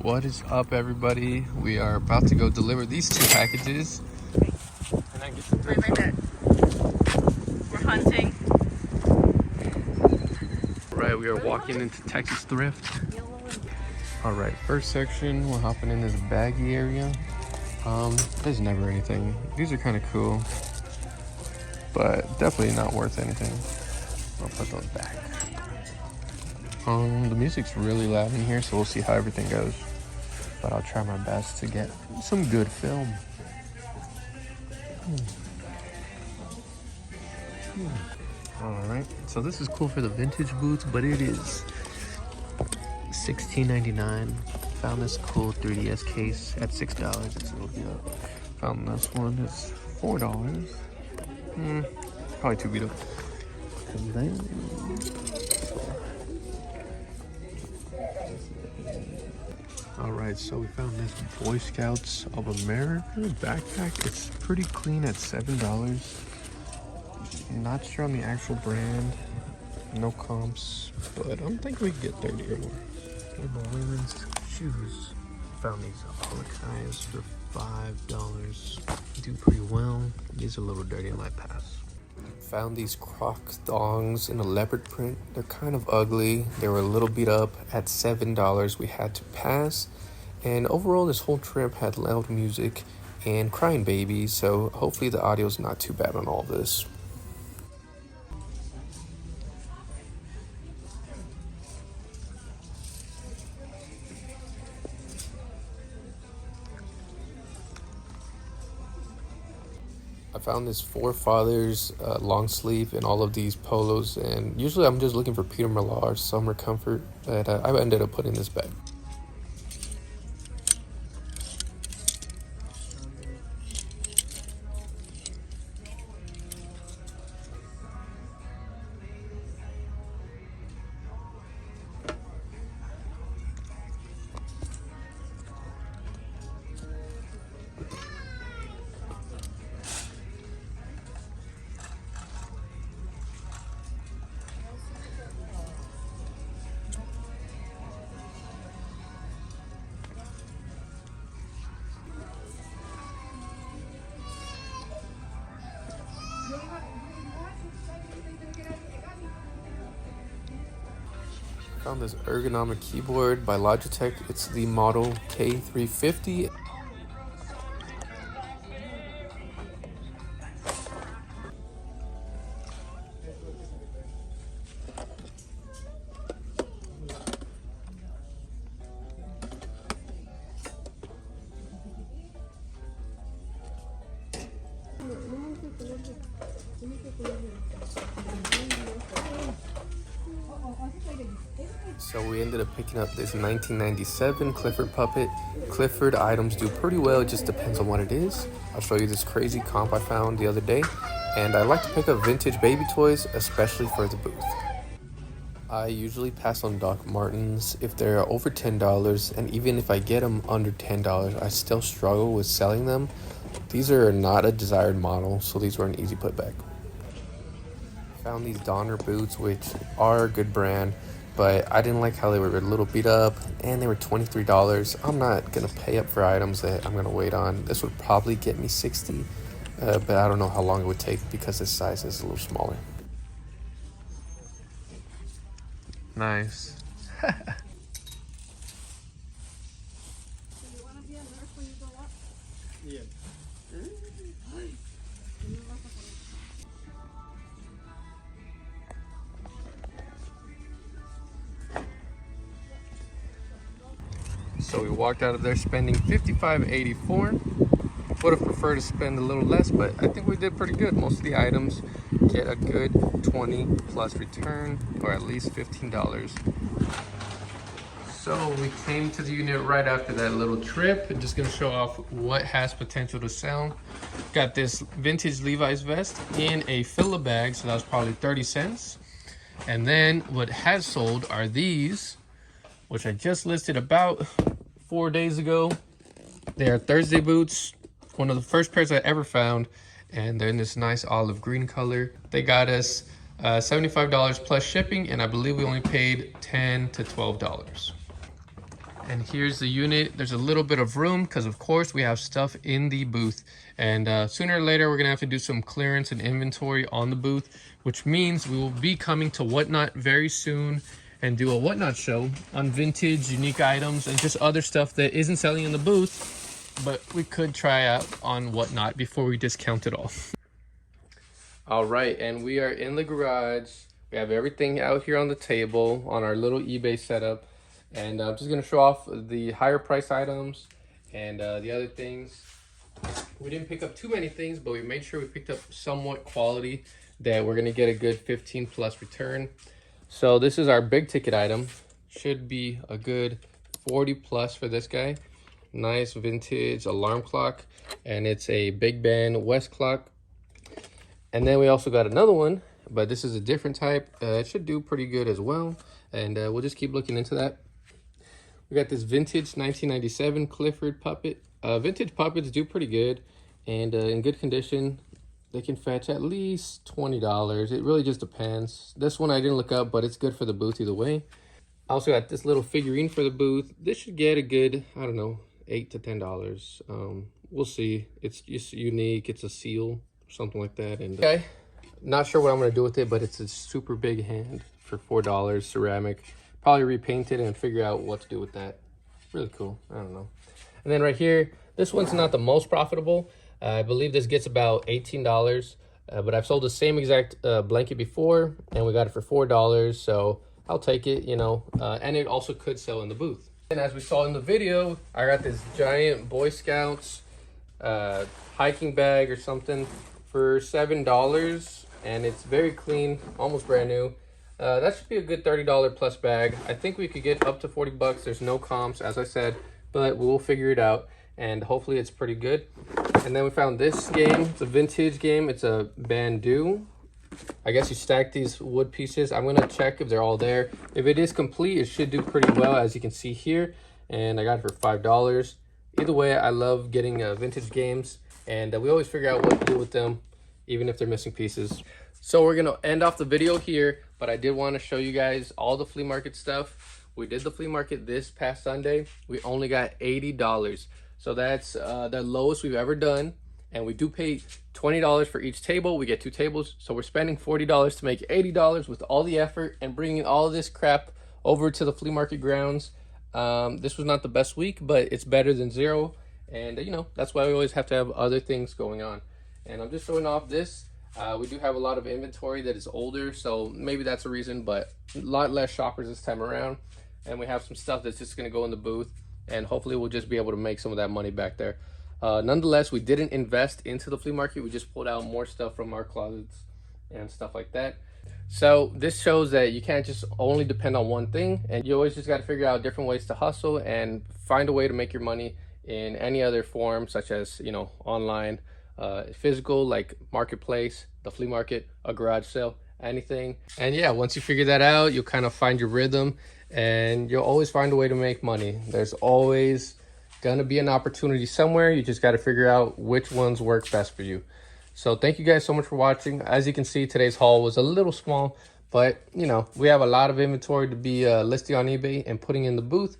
What is up, everybody? We are about to go deliver these 2 packages. Can I get some Wait, we're hunting. Right, we are walking into Texas Thrift. All right, first section, we're hopping in this baggy area. There's never anything. These are kind of cool, but definitely not worth anything. I'll put those back. The music's really loud in here, so we'll see how everything goes. But I'll try my best to get some good film. Alright, so this is cool for the vintage boots, but it is $16.99. Found this cool 3DS case at $6. It's a little beat up. Found this one, it's $4. Probably too beat up. And then... Alright, so we found this Boy Scouts of America backpack. It's pretty clean at $7. Not sure on the actual brand. No comps, but I'm thinking we could get 30 or more. Okay, women's shoes. Found these Alex for $5. Do pretty well. These are a little dirty in my pass. Found these Crocs thongs in a leopard print. They're kind of ugly. They were a little beat up at $7. We had to pass. And overall, this whole trip had loud music and crying babies. So hopefully the audio's not too bad on all this. I found this Four Fathers long sleeve and all of these polos, and usually I'm just looking for Peter Millar summer comfort, but I ended up putting this back. Found this ergonomic keyboard by Logitech. It's the model K350. So we ended up picking up this 1997 Clifford puppet. Clifford items do pretty well, it just depends on what it is. I'll show you this crazy comp I found the other day. And I like to pick up vintage baby toys, especially for the booth. I usually pass on Doc Martens if they're over $10, and even if I get them under $10, I still struggle with selling them. These are not a desired model, so these were an easy putback. Found these Donner boots, which are a good brand, but I didn't like how they were a little beat up, and they were $23. I'm not gonna pay up for items that I'm gonna wait on. This would probably get me $60, but I don't know how long it would take because this size is a little smaller. Nice. Yeah. So we walked out of there spending $55.84. Would have preferred to spend a little less, but I think we did pretty good. Most of the items get a good 20 plus return, or at least $15. So we came to the unit right after that little trip. I'm just gonna show off what has potential to sell. Got this vintage Levi's vest in a filler bag, so that was probably 30 cents. And then what has sold are these, which I just listed about 4 days ago. They are Thursday boots, one of the first pairs I ever found, and they're in this nice olive green color. They got us $75 plus shipping, and I believe we only paid $10 to $12. And here's the unit. There's a little bit of room because of course we have stuff in the booth, and sooner or later we're gonna have to do some clearance and inventory on the booth, which means we will be coming to Whatnot very soon and do a Whatnot show on vintage, unique items, and just other stuff that isn't selling in the booth, but we could try out on Whatnot before we discount it all. All right, and we are in the garage. We have everything out here on the table on our little eBay setup. And I'm just gonna show off the higher price items and the other things. We didn't pick up too many things, but we made sure we picked up somewhat quality that we're gonna get a good 15 plus return. So this is our big ticket item. Should be a good 40 plus for this guy. Nice vintage alarm clock, and it's a Big Ben West clock. And then we also got another one, but this is a different type. It should do pretty good as well, and we'll just keep looking into that. We got this vintage 1997 Clifford puppet. Vintage puppets do pretty good, and in good condition, they can fetch at least $20. It really just depends. This one I didn't look up, but it's good for the booth either way. I also got this little figurine for the booth. This should get a good, I don't know, $8 to $10. We'll see. It's just unique. It's a seal or something like that. And okay, not sure what I'm gonna do with it, but it's a super big hand for $4, ceramic. Probably repaint it and figure out what to do with that. Really cool. I don't know. And then right here, this one's not the most profitable. I believe this gets about $18, but I've sold the same exact blanket before, and we got it for $4, so I'll take it, you know, and it also could sell in the booth. And as we saw in the video, I got this giant Boy Scouts hiking bag or something for $7, and it's very clean, almost brand new. That should be a good $30 plus bag. I think we could get up to 40 bucks. There's no comps, as I said, but we'll figure it out, and hopefully it's pretty good. And then we found this game. It's a vintage game. It's a Bandu. I guess you stack these wood pieces. I'm gonna check if they're all there. If it is complete, it should do pretty well, as you can see here. And I got it for $5. Either way, I love getting vintage games, and we always figure out what to do with them, even if they're missing pieces. So we're gonna end off the video here, but I did want to show you guys all the flea market stuff. We did the flea market this past Sunday. We only got $80. So that's the lowest we've ever done. And we do pay $20 for each table. We get 2 tables. So we're spending $40 to make $80 with all the effort and bringing all of this crap over to the flea market grounds. This was not the best week, but it's better than zero. And you know, that's why we always have to have other things going on. And I'm just showing off this. We do have a lot of inventory that is older, so maybe that's a reason, but a lot less shoppers this time around. And we have some stuff that's just gonna go in the booth, and hopefully we'll just be able to make some of that money back there. Nonetheless, we didn't invest into the flea market. We just pulled out more stuff from our closets and stuff like that. So this shows that you can't just only depend on one thing, and you always just gotta figure out different ways to hustle and find a way to make your money in any other form, such as, you know, online, physical, like marketplace, the flea market, a garage sale, anything. And yeah, once you figure that out, you'll kind of find your rhythm, and you'll always find a way to make money. There's always gonna be an opportunity somewhere. You just got to figure out which ones work best for you. So thank you guys so much for watching. As you can see, today's haul was a little small, but you know, we have a lot of inventory to be listing on eBay and putting in the booth.